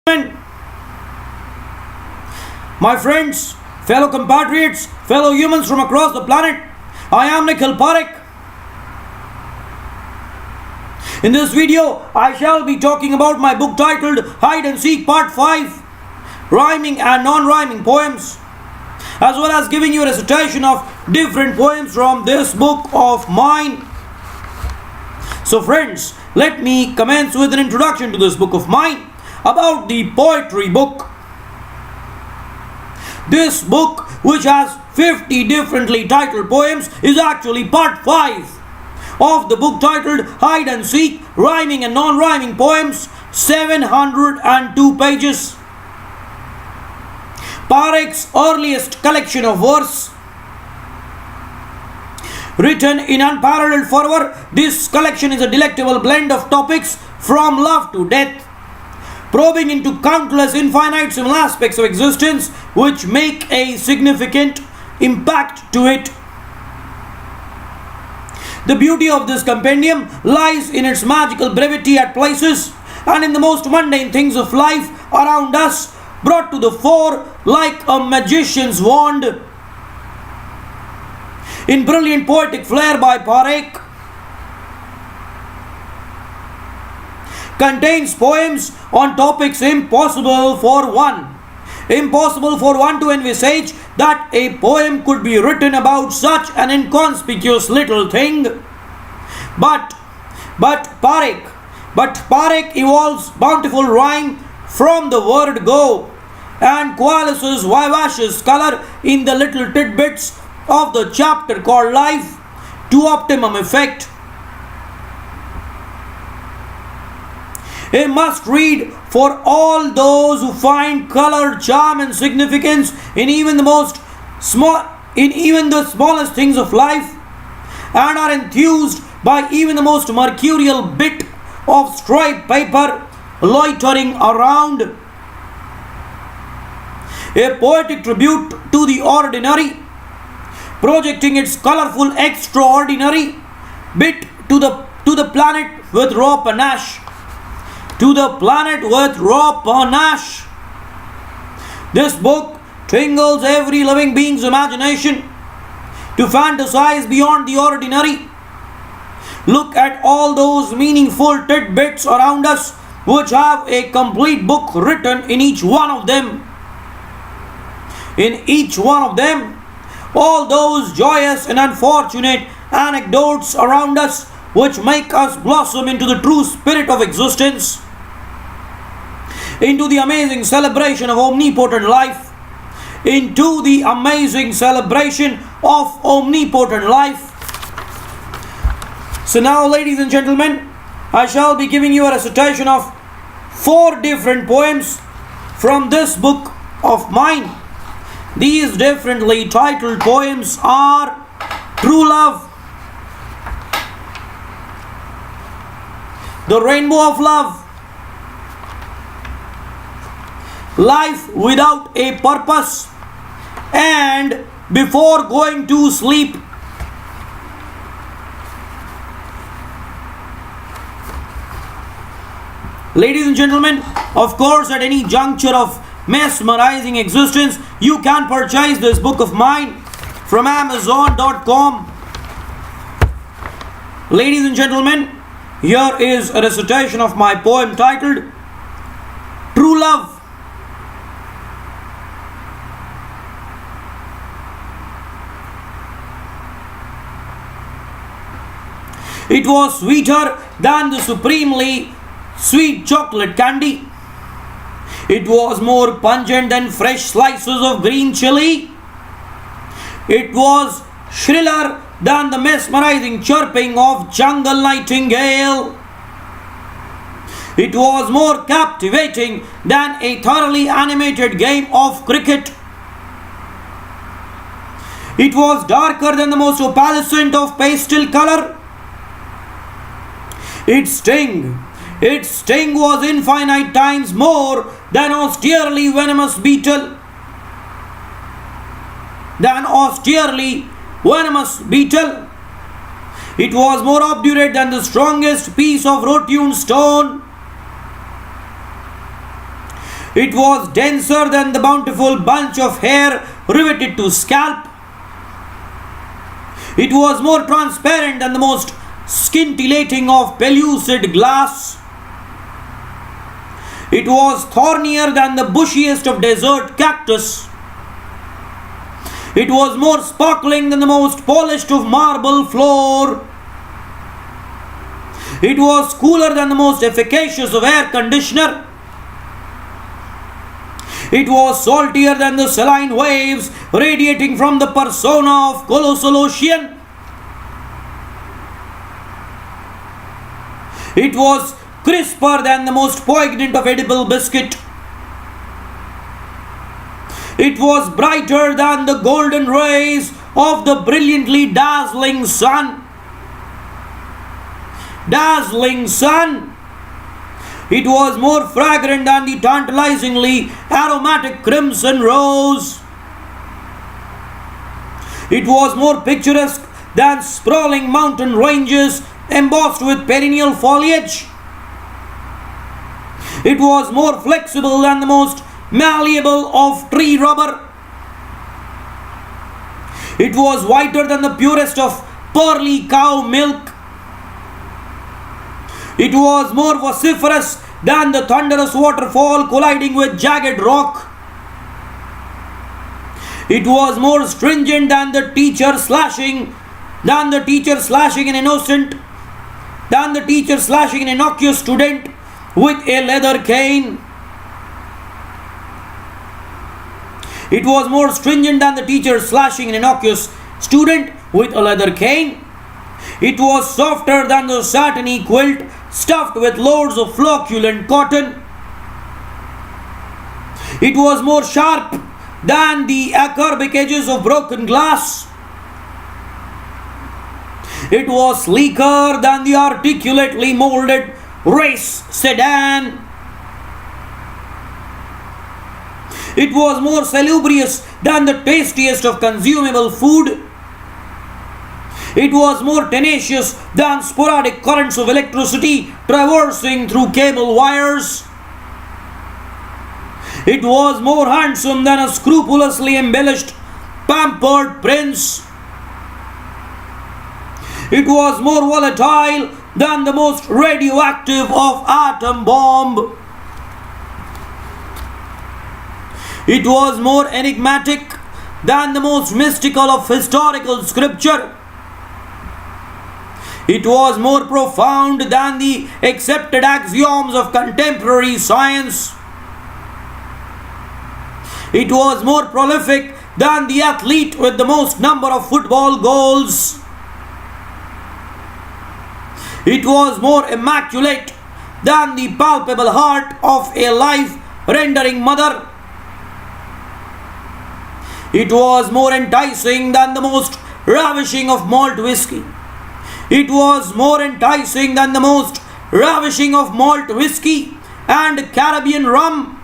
My friends, fellow compatriots, fellow humans from across the planet, I am Nikhil Parekh. In this video, I shall be talking about my book titled Hide and Seek Part 5, Rhyming and Non-Rhyming Poems, as well as giving you a recitation of different poems from this book of mine. So friends, let me commence with an introduction to this book of mine about the poetry book. This book, which has 50 differently titled poems, is actually part 5 of the book titled Hide and Seek, Rhyming and Non-Rhyming Poems, 702 pages. Parekh's earliest collection of verse. Written in unparalleled fervor, this collection is a delectable blend of topics from love to death, probing into countless infinitesimal aspects of existence which make a significant impact to it. The beauty of this compendium lies in its magical brevity at places and in the most mundane things of life around us, brought to the fore like a magician's wand. In brilliant poetic flair by Parekh, contains poems on topics impossible for one to envisage that a poem could be written about such an inconspicuous little thing. But Parekh evolves bountiful rhyme from the word go and coalesces vivacious color in the little tidbits of the chapter called life to optimum effect. A must read for all those who find color, charm and significance in even the smallest things of life, and are enthused by even the most mercurial bit of striped paper loitering around. A poetic tribute to the ordinary, projecting its colorful extraordinary bit to the planet with raw panache. This book tingles every living being's imagination to fantasize beyond the ordinary. Look at all those meaningful tidbits around us which have a complete book written in each one of them. All those joyous and unfortunate anecdotes around us which make us blossom into the true spirit of existence, into the amazing celebration of omnipotent life, So now, ladies and gentlemen, I shall be giving you a recitation of 4 different poems from this book of mine. These differently titled poems are True Love, The Rainbow of Love, Life Without a Purpose, and Before Going to Sleep. Ladies and gentlemen, of course, at any juncture of mesmerizing existence, you can purchase this book of mine from Amazon.com. Ladies and gentlemen, here is a recitation of my poem titled True Love. It was sweeter than the supremely sweet chocolate candy. It was more pungent than fresh slices of green chili. It was shriller than the mesmerizing chirping of jungle nightingale. It was more captivating than a thoroughly animated game of cricket. It was darker than the most opalescent of pastel color. Its sting was infinite times more than austerely venomous beetle. It was more obdurate than the strongest piece of rotten stone. It was denser than the bountiful bunch of hair riveted to scalp. It was more transparent than the most scintillating of pellucid glass. It was thornier than the bushiest of desert cactus. It was more sparkling than the most polished of marble floor. It was cooler than the most efficacious of air conditioner. It was saltier than the saline waves radiating from the persona of colossal ocean. It was crisper than the most poignant of edible biscuit. It was brighter than the golden rays of the brilliantly dazzling sun. Dazzling sun! It was more fragrant than the tantalizingly aromatic crimson rose. It was more picturesque than sprawling mountain ranges embossed with perennial foliage. It was more flexible than the most malleable of tree rubber. It was whiter than the purest of pearly cow milk. It was more vociferous than the thunderous waterfall colliding with jagged rock. It was more stringent than the teacher slashing an innocuous student with a leather cane. It was more stringent than the teacher slashing an innocuous student with a leather cane. It was softer than the satiny quilt stuffed with loads of flocculent cotton. It was more sharp than the acerbic edges of broken glass. It was sleeker than the articulately molded race sedan. It was more salubrious than the tastiest of consumable food. It was more tenacious than sporadic currents of electricity traversing through cable wires. It was more handsome than a scrupulously embellished, pampered prince. It was more volatile than the most radioactive of atom bomb. It was more enigmatic than the most mystical of historical scripture. It was more profound than the accepted axioms of contemporary science. It was more prolific than the athlete with the most number of football goals. It was more immaculate than the palpable heart of a life-rendering mother. It was more enticing than the most ravishing of malt whiskey. It was more enticing than the most ravishing of malt whiskey and Caribbean rum.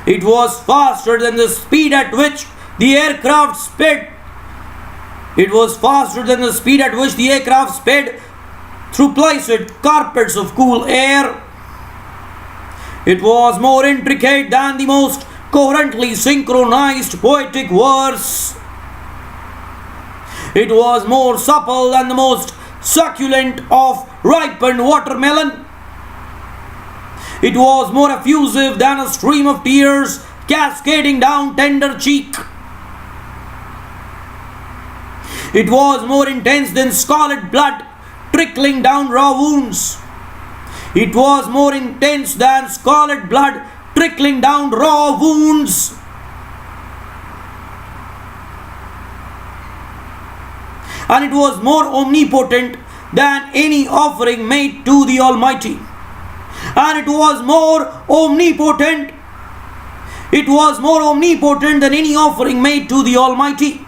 It was faster than the speed at which the aircraft sped. It was faster than the speed at which the aircraft sped through placid carpets of cool air. It was more intricate than the most coherently synchronized poetic verse. It was more supple than the most succulent of ripened watermelon. It was more effusive than a stream of tears cascading down tender cheek. It was more intense than scarlet blood trickling down raw wounds. It was more intense than scarlet blood trickling down raw wounds. And it was more omnipotent than any offering made to the Almighty. And it was more omnipotent. It was more omnipotent than any offering made to the Almighty.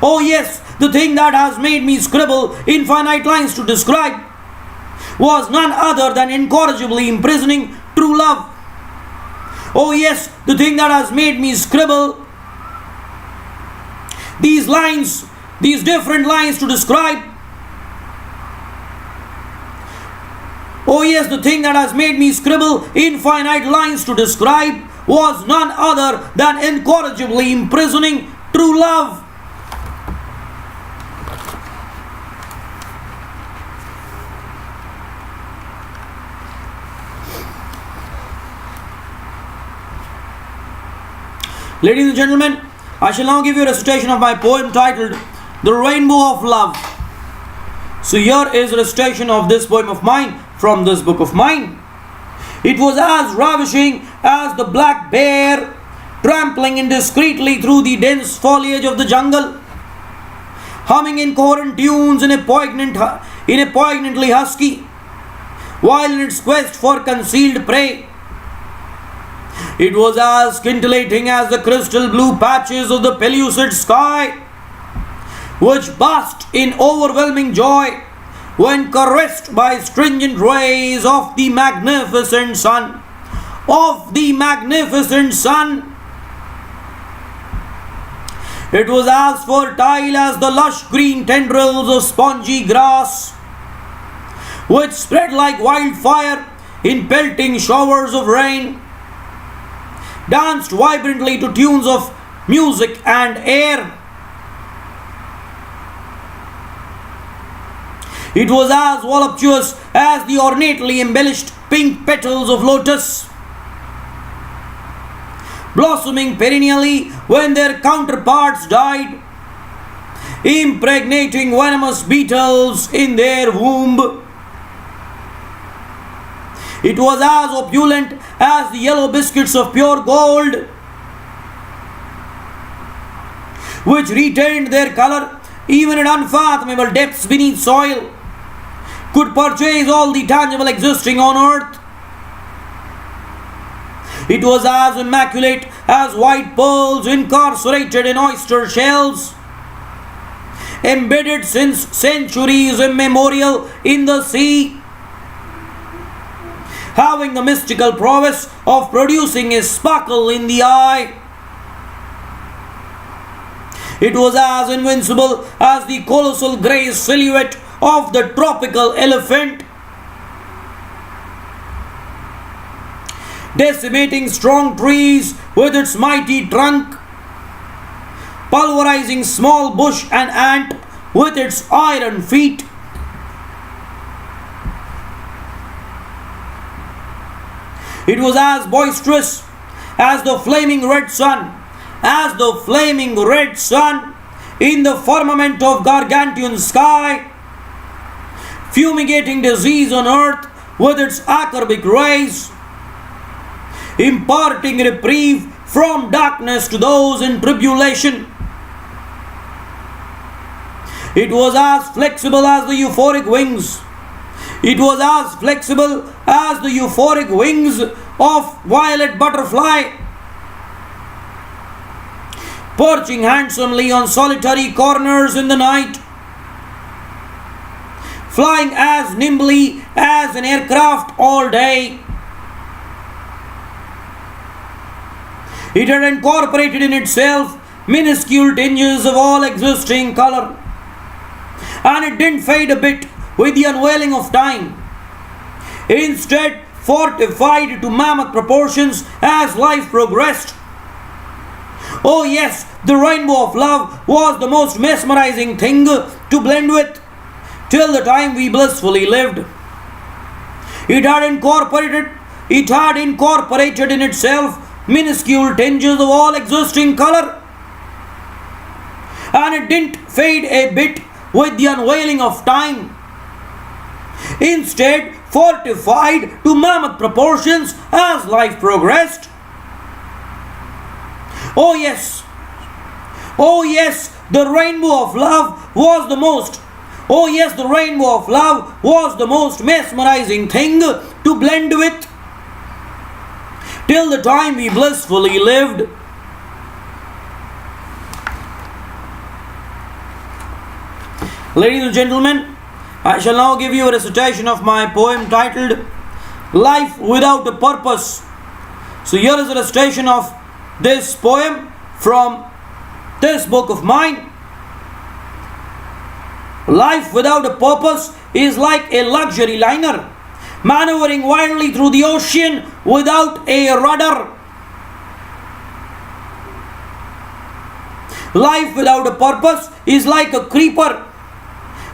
Oh yes, the thing that has made me scribble infinite lines to describe was none other than incorrigibly imprisoning true love. Oh yes, the thing that has made me scribble these lines, these different lines to describe Oh yes, the thing that has made me scribble infinite lines to describe was none other than incorrigibly imprisoning true love. Ladies and gentlemen, I shall now give you a recitation of my poem titled The Rainbow of Love. So here is a recitation of this poem of mine from this book of mine. It was as ravishing as the black bear trampling indiscreetly through the dense foliage of the jungle, humming incoherent tunes in a poignantly husky, while in its quest for concealed prey. It was as scintillating as the crystal blue patches of the pellucid sky, which basked in overwhelming joy when caressed by stringent rays of the magnificent sun. Of the magnificent sun. It was as fertile as the lush green tendrils of spongy grass, which spread like wildfire in pelting showers of rain, danced vibrantly to tunes of music and air. It was as voluptuous as the ornately embellished pink petals of lotus, blossoming perennially when their counterparts died, impregnating venomous beetles in their womb. It was as opulent as the yellow biscuits of pure gold, which retained their color even at unfathomable depths beneath soil, could purchase all the tangible existing on earth. It was as immaculate as white pearls incarcerated in oyster shells, embedded since centuries immemorial in the sea, having the mystical prowess of producing a sparkle in the eye. It was as invincible as the colossal grey silhouette of the tropical elephant, decimating strong trees with its mighty trunk, pulverizing small bush and ant with its iron feet. It was as boisterous as the flaming red sun, in the firmament of gargantuan sky, fumigating disease on earth with its acerbic rays, imparting reprieve from darkness to those in tribulation. It was as flexible as the euphoric wings. It was as flexible as the euphoric wings of violet butterfly, perching handsomely on solitary corners in the night, flying as nimbly as an aircraft all day. It had incorporated in itself minuscule tinges of all existing color, and it didn't fade a bit with the unveiling of time. Instead, fortified to mammoth proportions as life progressed. Oh yes, the rainbow of love was the most mesmerizing thing to blend with till the time we blissfully lived. It had incorporated in itself minuscule tinges of all existing color, and it didn't fade a bit with the unveiling of time. Instead, fortified to mammoth proportions as life progressed. Oh yes, the rainbow of love was the most mesmerizing thing to blend with till the time we blissfully lived. Ladies and gentlemen, I shall now give you a recitation of my poem titled Life Without a Purpose. So here is a recitation of this poem from this book of mine. Life without a purpose is like a luxury liner maneuvering wildly through the ocean without a rudder. Life without a purpose is like a creeper.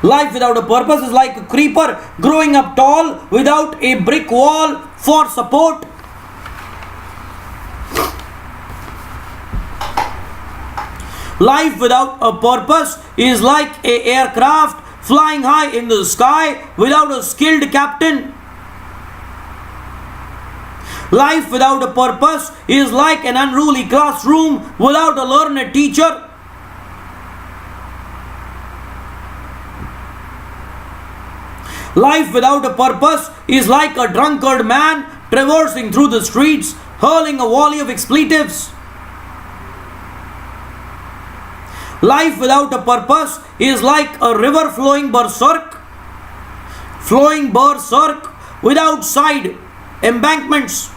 Life without a purpose is like a creeper growing up tall without a brick wall for support. Life without a purpose is like an aircraft flying high in the sky without a skilled captain. Life without a purpose is like an unruly classroom without a learned teacher. Life without a purpose is like a drunkard man traversing through the streets, hurling a volley of expletives. Life without a purpose is like a river flowing berserk without side embankments.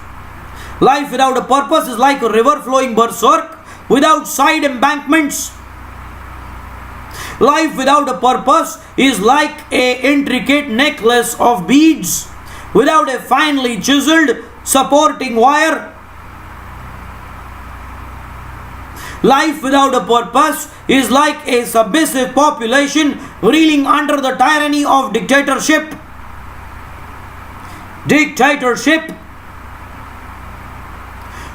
Life without a purpose is like a river flowing berserk without side embankments. Life without a purpose is like an intricate necklace of beads without a finely chiseled supporting wire. Life without a purpose is like a submissive population reeling under the tyranny of dictatorship.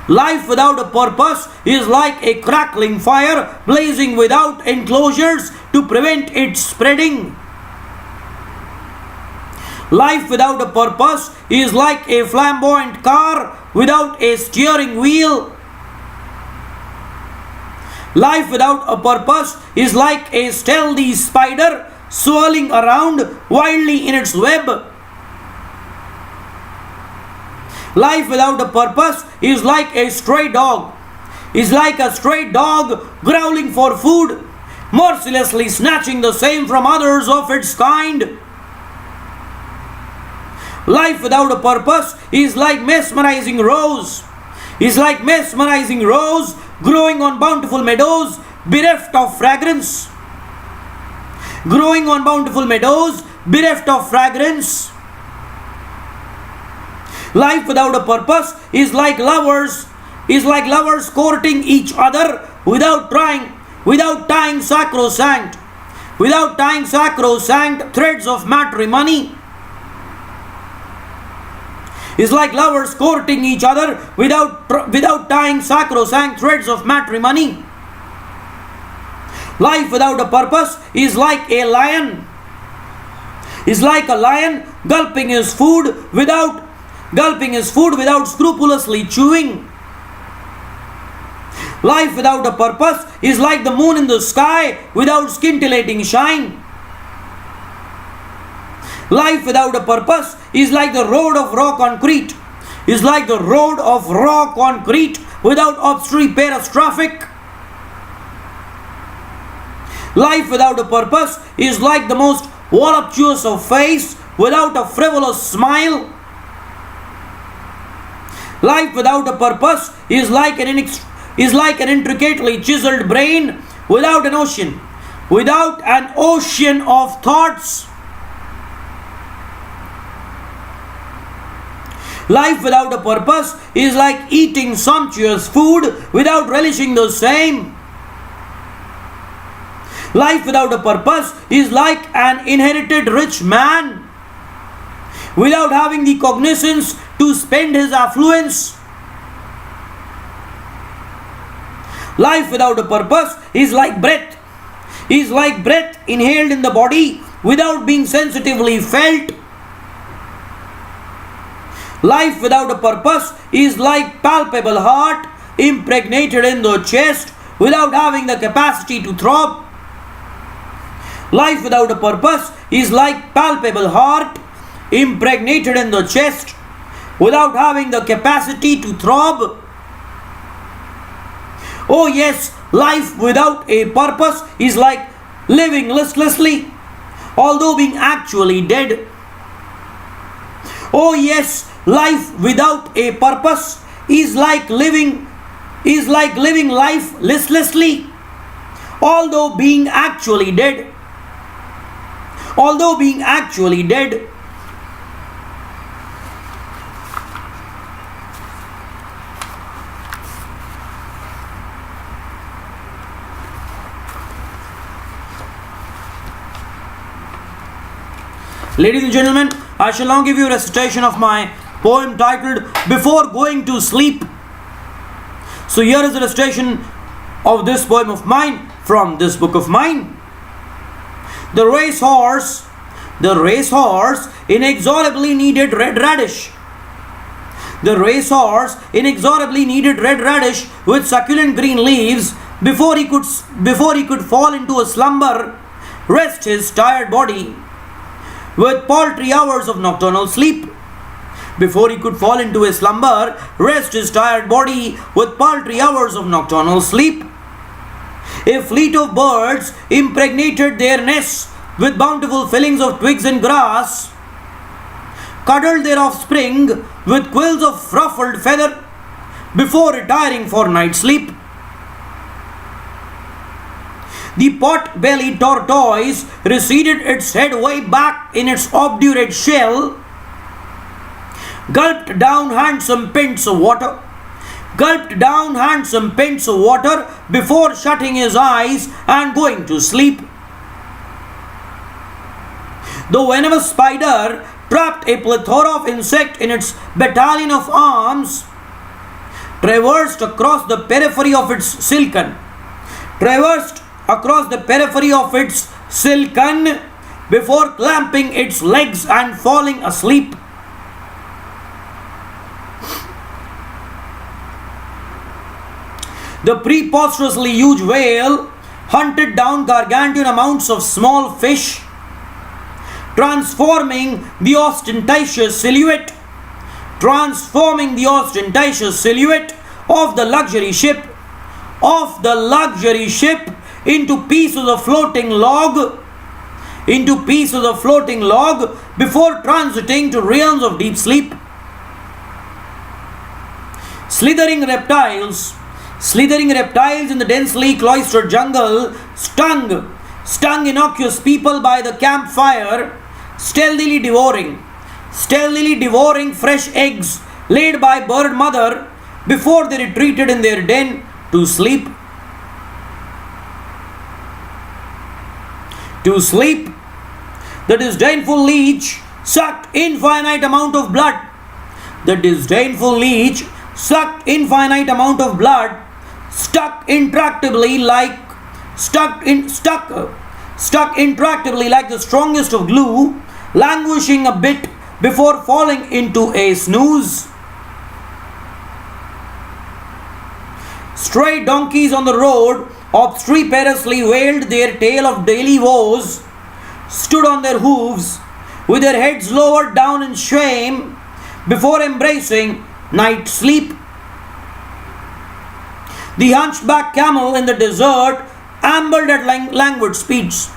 Life without a purpose is like a crackling fire blazing without enclosures to prevent its spreading. Life without a purpose is like a flamboyant car without a steering wheel. Life without a purpose is like a stealthy spider swirling around wildly in its web. Life without a purpose is like a stray dog. Growling for food, mercilessly snatching the same from others of its kind. Life without a purpose is like mesmerizing rose. Growing on bountiful meadows, bereft of fragrance. Life without a purpose is like lovers courting each other without tying sacrosanct threads of matrimony. Is like lovers courting each other without tying sacrosanct threads of matrimony. Life without a purpose is like a lion. Gulping his food without scrupulously chewing. Life without a purpose is like the moon in the sky without scintillating shine. Life without a purpose is like the road of raw concrete. Without obstreperous traffic. Life without a purpose is like the most voluptuous of face without a frivolous smile. Life without a purpose is like an intricately chiseled brain without an ocean of thoughts. Life without a purpose is like eating sumptuous food without relishing the same. Life without a purpose is like an inherited rich man without having the cognizance to spend his affluence. Life without a purpose is like breath inhaled in the body without being sensitively felt. Life without a purpose is like palpable heart impregnated in the chest without having the capacity to throb. Life without a purpose is like palpable heart impregnated in the chest without having the capacity to throb. Oh yes, life without a purpose is like living listlessly, although being actually dead. Oh yes, life without a purpose is like living life listlessly, although being actually dead. Ladies and gentlemen, I shall now give you a recitation of my poem titled Before Going to Sleep. So here is the recitation of this poem of mine from this book of mine. The racehorse inexorably needed red radish. The racehorse inexorably needed red radish with succulent green leaves before he could fall into a slumber, rest his tired body with paltry hours of nocturnal sleep. Before he could fall into a slumber, rest his tired body with paltry hours of nocturnal sleep. A fleet of birds impregnated their nests with bountiful fillings of twigs and grass, cuddled their offspring with quills of ruffled feather before retiring for night sleep. The pot-bellied tortoise receded its head way back in its obdurate shell, gulped down handsome pints of water before shutting his eyes and going to sleep. The venomous spider trapped a plethora of insects in its battalion of arms, traversed across the periphery of its silken before clamping its legs and falling asleep. The preposterously huge whale hunted down gargantuan amounts of small fish, transforming the ostentatious silhouette of the luxury ship into pieces of floating log before transiting to realms of deep sleep. Slithering reptiles in the densely cloistered jungle stung innocuous people by the campfire, stealthily devouring fresh eggs laid by bird mother before they retreated in their den to sleep. The disdainful leech sucked infinite amount of blood, stuck intractably like the strongest of glue, languishing a bit before falling into a snooze. Stray donkeys on the road obstreperously wailed their tale of daily woes, stood on their hooves with their heads lowered down in shame before embracing night sleep. The hunchback camel in the desert ambled at languid speeds,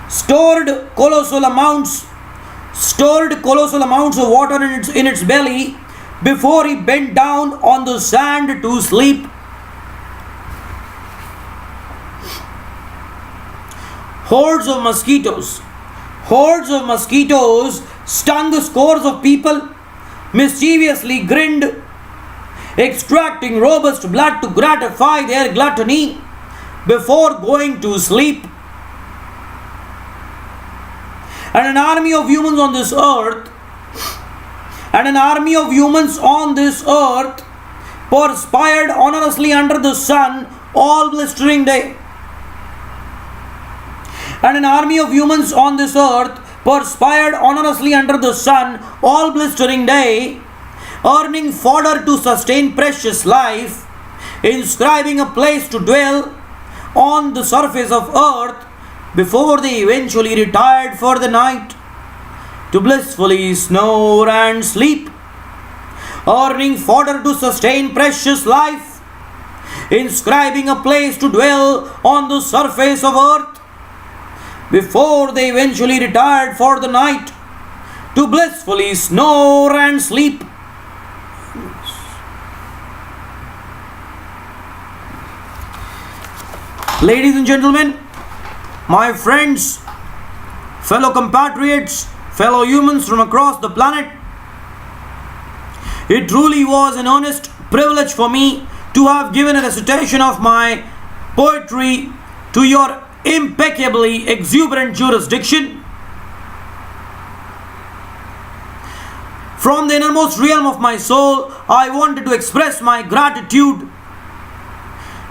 stored colossal amounts of water in its belly before he bent down on the sand to sleep. Hordes of mosquitoes stung scores of people, mischievously grinned, extracting robust blood to gratify their gluttony before going to sleep. And an army of humans on this earth perspired honorously under the sun all blistering day. Earning fodder to sustain precious life, inscribing a place to dwell on the surface of earth before they eventually retired for the night to blissfully snore and sleep. Earning fodder to sustain precious life, inscribing a place to dwell on the surface of earth before they eventually retired for the night to blissfully snore and sleep. Ladies and gentlemen, my friends, fellow compatriots, fellow humans from across the planet, it truly was an honest privilege for me to have given a recitation of my poetry to your impeccably exuberant jurisdiction. From the innermost realm of my soul, I wanted to express my gratitude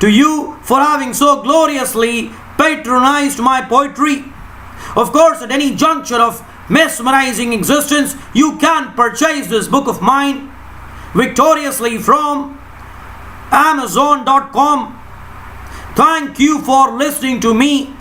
to you for having so gloriously patronized my poetry. Of course, at any juncture of mesmerizing existence, you can purchase this book of mine victoriously from Amazon.com. Thank you for listening to me.